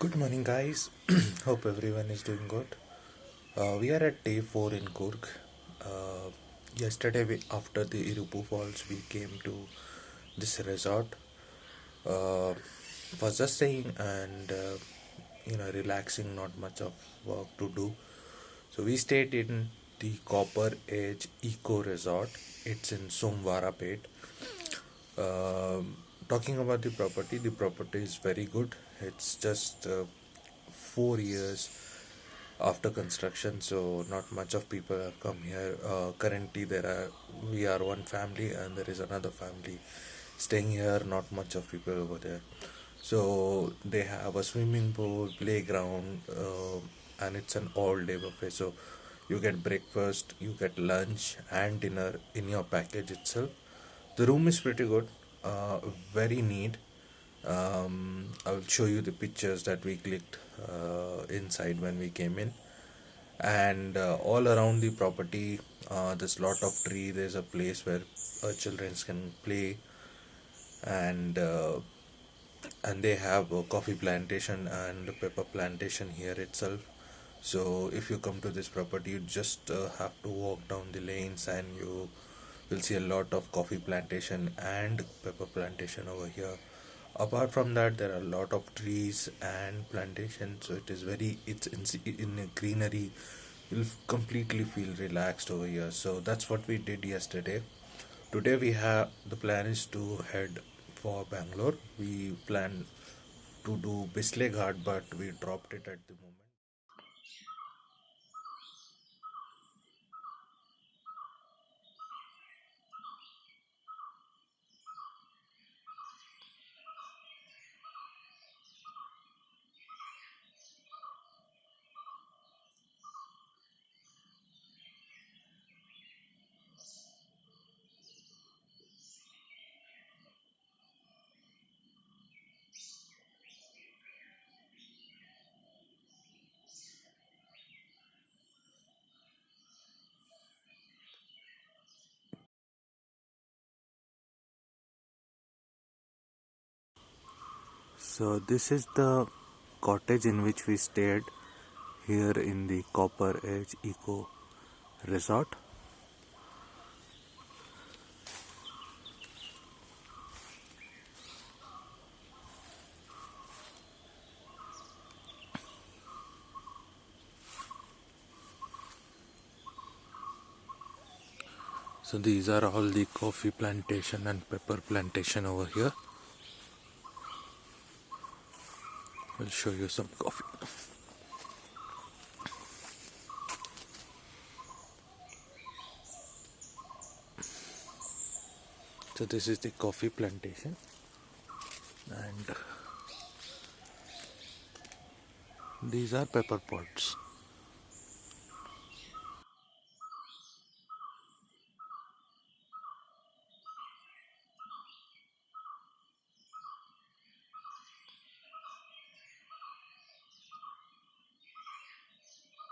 Good morning, guys. Hope everyone is doing good. We are at day 4 in Kurg. Yesterday, after the Irupu Falls, we came to this resort. Uh, was just staying and relaxing, not much of work to do. So we stayed in the Copper Edge Eco Resort. It's in Somwarapet. Um Talking about the property is very good. It's just 4 years after construction, so not much of people have come here. Currently, we are one family, and there is another family staying here. Not much of people over there. So they have a swimming pool, playground, and it's an all-day buffet. So you get breakfast, you get lunch and dinner in your package itself. The room is pretty good, very neat. I'll show you the pictures that we clicked inside when we came in. And all around the property, there's lot of tree. There's a place where children can play, and uh, and they have a coffee plantation and a pepper plantation here itself. So if you come to this property, you just have to walk down the lanes and you will see a lot of coffee plantation and pepper plantation over here. Apart from that, there are a lot of trees and plantations, so it's in a greenery. You'll completely feel relaxed over here. So that's what we did yesterday. Today we have the plan is to head for Bangalore. We plan to do Bisle Ghat, but we dropped it at the moment. So this is the cottage in which we stayed here in the Copper Edge Eco Resort. So these are all the coffee plantation and pepper plantation over here. I'll show you some coffee. So this is the coffee plantation, and these are pepper pods.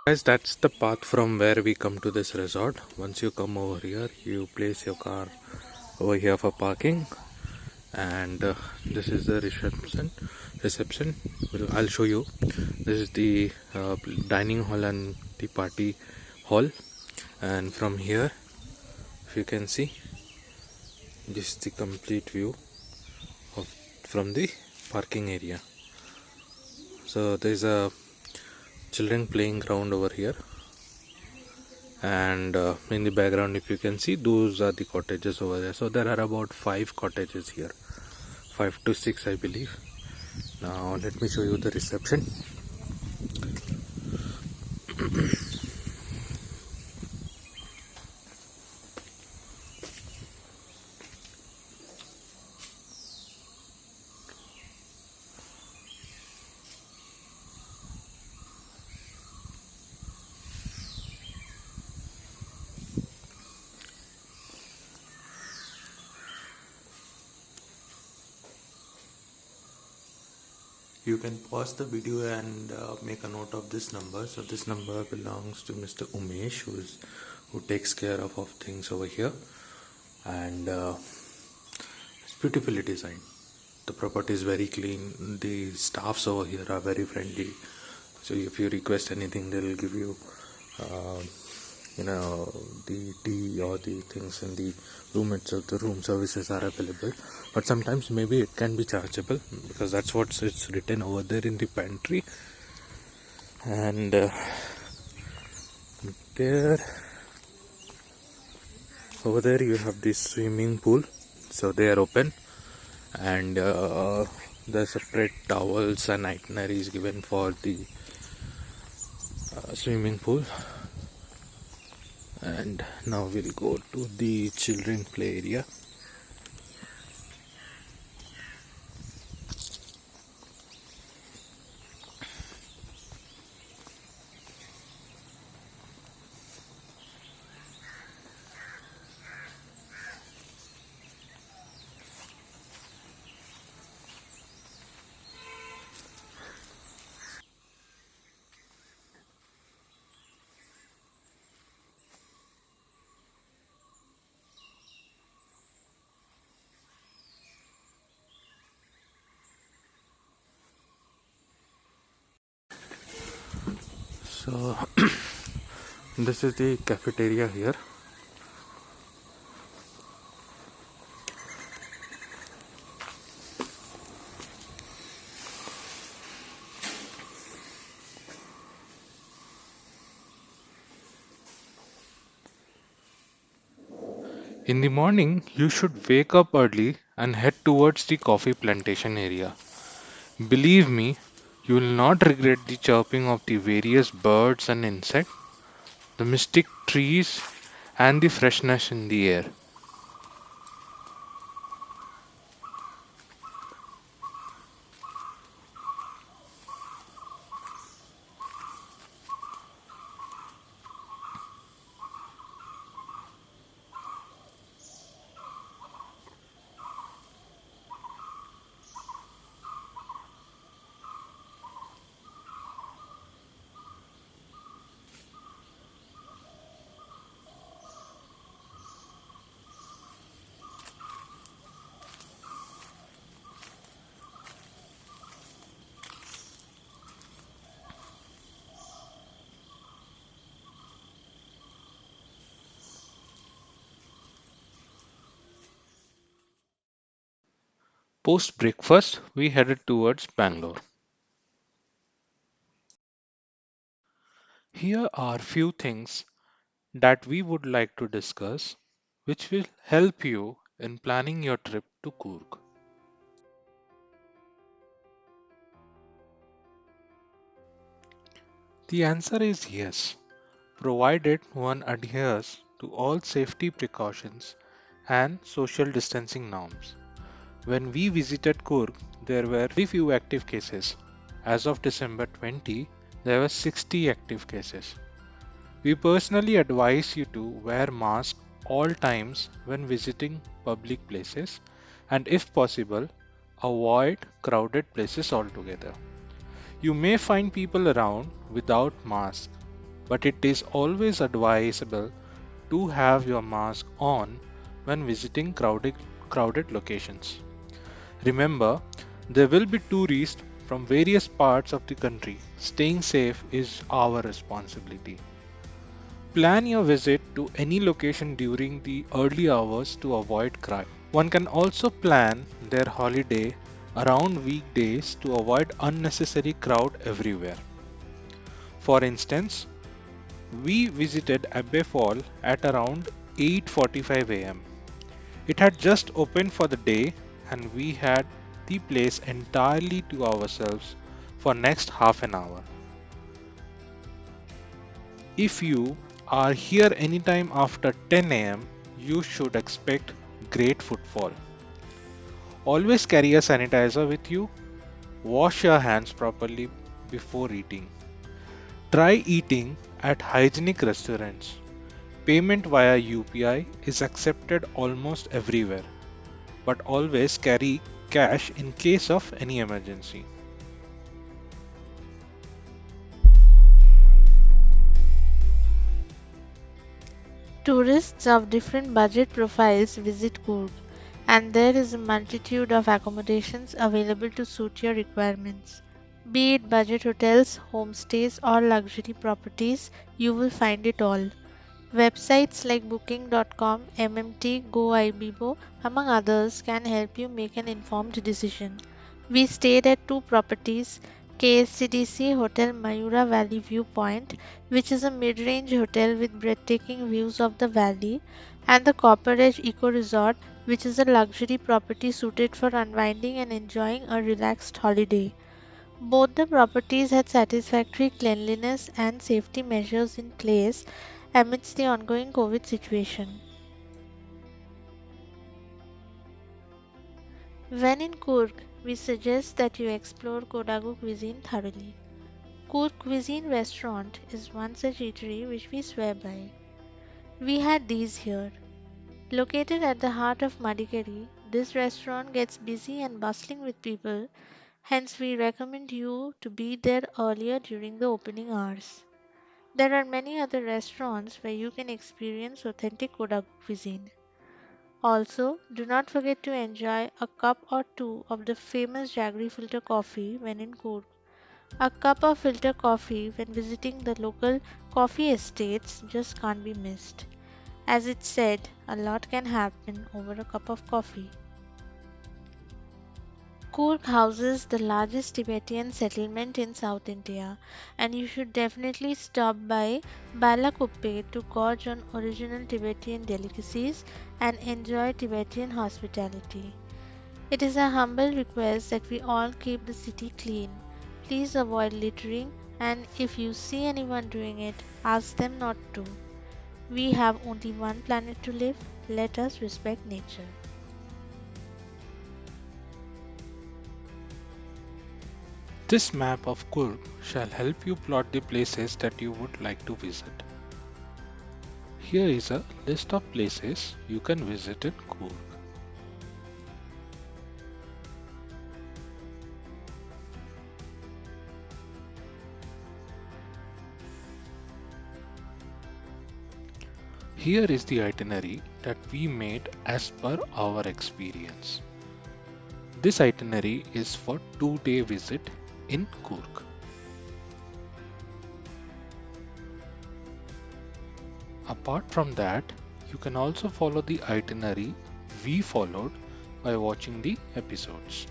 Guys, that's the path from where we come to this resort. Once you come over here, you place your car over here for parking, and this is the reception. I'll show you. This is the dining hall and the party hall, and from here, if you can see, this is the complete view of from the parking area. So there's a children playing ground over here, and in the background, if you can see, those are the cottages over there. So there are about 5 cottages here, 5 to 6 I believe. Now let me show you the reception. You can pause the video and make a note of this number. So this number belongs to Mr. Umesh, who takes care of things over here, and it's beautifully designed. The property is very clean. The staffs over here are very friendly. So if you request anything, they'll give you, uh, the tea or the things in the room itself. The room services are available, but sometimes maybe it can be chargeable because that's what it's written over there in the pantry. And there, over there, you have the swimming pool. So they are open, and the separate towels and itineraries given for the swimming pool. And now we'll go to the children play area. So this is the cafeteria here. In the morning, you should wake up early and head towards the coffee plantation area. Believe me, you will not regret the chirping of the various birds and insects, the mystic trees, and the freshness in the air. Post breakfast, we headed towards Bangalore. Here are few things that we would like to discuss, which will help you in planning your trip to Coorg. The answer is yes, provided one adheres to all safety precautions and social distancing norms. When we visited Coorg, there were very few active cases. As of December 20, there were 60 active cases. We personally advise you to wear masks all times when visiting public places and if possible, avoid crowded places altogether. You may find people around without masks, but it is always advisable to have your mask on when visiting crowded locations. Remember, there will be tourists from various parts of the country. Staying safe is our responsibility. Plan your visit to any location during the early hours to avoid crowd. One can also plan their holiday around weekdays to avoid unnecessary crowd everywhere. For instance, we visited Abbey Fall at around 8:45 am. It had just opened for the day and we had the place entirely to ourselves for next half an hour. If you are here anytime after 10 am, you should expect great footfall. Always carry a sanitizer with you. Wash your hands properly before eating. Try eating at hygienic restaurants. Payment via UPI is accepted almost everywhere, but always carry cash in case of any emergency. Tourists of different budget profiles visit Coorg. and there is a multitude of accommodations available to suit your requirements. Be it budget hotels, homestays, or luxury properties, you will find it all. Websites like Booking.com, MMT, GoIbibo, among others, can help you make an informed decision. We stayed at two properties: KSCDC Hotel Mayura Valley Viewpoint, which is a mid range hotel with breathtaking views of the valley, and the Copper Edge Eco Resort, which is a luxury property suited for unwinding and enjoying a relaxed holiday. Both the properties had satisfactory cleanliness and safety measures in place amidst the ongoing COVID situation. When in Coorg, we suggest that you explore Kodagu cuisine thoroughly. Coorg Cuisine Restaurant is one such eatery which we swear by. We had these here. Located at the heart of Madikeri, this restaurant gets busy and bustling with people, hence we recommend you to be there earlier during the opening hours. There are many other restaurants where you can experience authentic Kodagu cuisine. Also, do not forget to enjoy a cup or two of the famous Jaggery filter coffee when in Coorg. A cup of filter coffee when visiting the local coffee estates just can't be missed. As it's said, a lot can happen over a cup of coffee. Coorg houses the largest Tibetan settlement in South India, and you should definitely stop by Balakuppe to gorge on original Tibetan delicacies and enjoy Tibetan hospitality. It is a humble request that we all keep the city clean. Please avoid littering, and if you see anyone doing it, ask them not to. We have only one planet to live. Let us respect nature. This map of Coorg shall help you plot the places that you would like to visit. Here is a list of places you can visit in Coorg. Here is the itinerary that we made as per our experience. This itinerary is for 2-day visit in Coorg. Apart from that, you can also follow the itinerary we followed by watching the episodes.